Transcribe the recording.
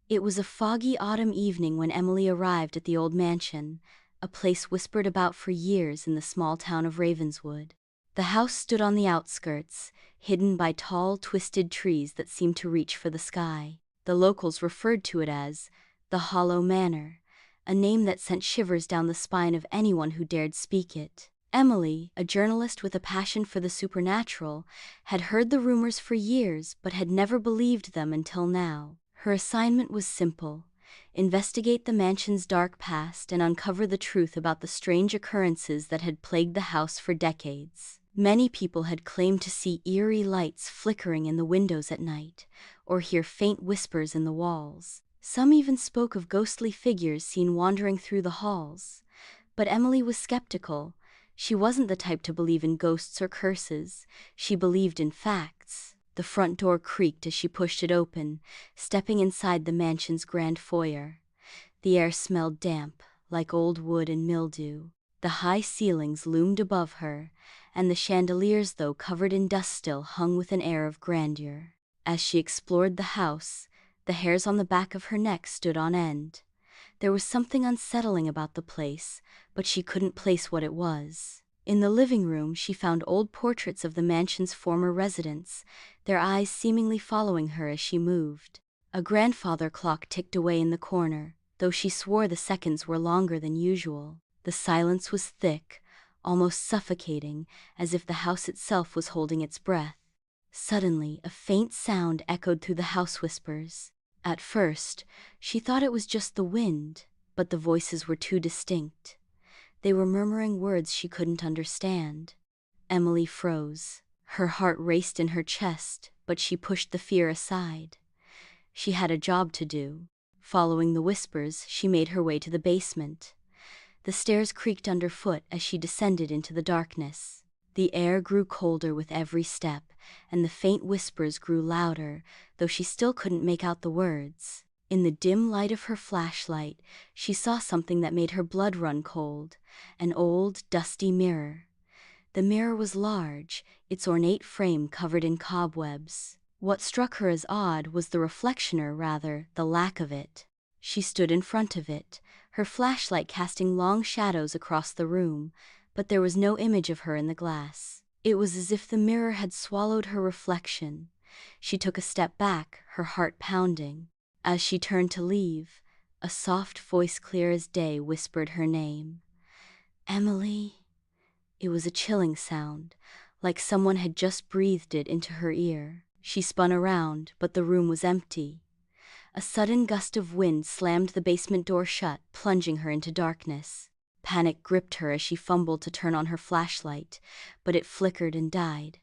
It was a foggy autumn evening when Emily arrived at the old mansion, a place whispered about for years in the small town of Ravenswood. The house stood on the outskirts, hidden by tall, twisted trees that seemed to reach for the sky. The locals referred to it as the Hollow Manor, a name that sent shivers down the spine of anyone who dared speak it. Emily, a journalist with a passion for the supernatural, had heard the rumors for years but had never believed them until now. Her assignment was simple: investigate the mansion's dark past and uncover the truth about the strange occurrences that had plagued the house for decades. Many people had claimed to see eerie lights flickering in the windows at night, or hear faint whispers in the walls. Some even spoke of ghostly figures seen wandering through the halls. But Emily was skeptical. She wasn't the type to believe in ghosts or curses. She believed in facts. The front door creaked as she pushed it open, stepping inside the mansion's grand foyer. The air smelled damp, like old wood and mildew. The high ceilings loomed above her, and the chandeliers, though covered in dust, still hung with an air of grandeur. As she explored the house, the hairs on the back of her neck stood on end. There was something unsettling about the place, but she couldn't place what it was. In the living room, she found old portraits of the mansion's former residents, their eyes seemingly following her as she moved. A grandfather clock ticked away in the corner, though she swore the seconds were longer than usual. The silence was thick, almost suffocating, as if the house itself was holding its breath. Suddenly, a faint sound echoed through the house whispers. At first, she thought it was just the wind, but the voices were too distinct. They were murmuring words she couldn't understand. Emily froze. Her heart raced in her chest, but she pushed the fear aside. She had a job to do. Following the whispers, she made her way to the basement. The stairs creaked underfoot as she descended into the darkness. The air grew colder with every step, and the faint whispers grew louder, though she still couldn't make out the words. In the dim light of her flashlight, she saw something that made her blood run cold: an old, dusty mirror. The mirror was large, its ornate frame covered in cobwebs. What struck her as odd was the reflection, or rather, the lack of it. She stood in front of it, her flashlight casting long shadows across the room, but there was no image of her in the glass. It was as if the mirror had swallowed her reflection. She took a step back, her heart pounding. As she turned to leave, a soft voice clear as day whispered her name. Emily. It was a chilling sound, like someone had just breathed it into her ear. She spun around, but the room was empty. A sudden gust of wind slammed the basement door shut, plunging her into darkness. Panic gripped her as she fumbled to turn on her flashlight, but it flickered and died.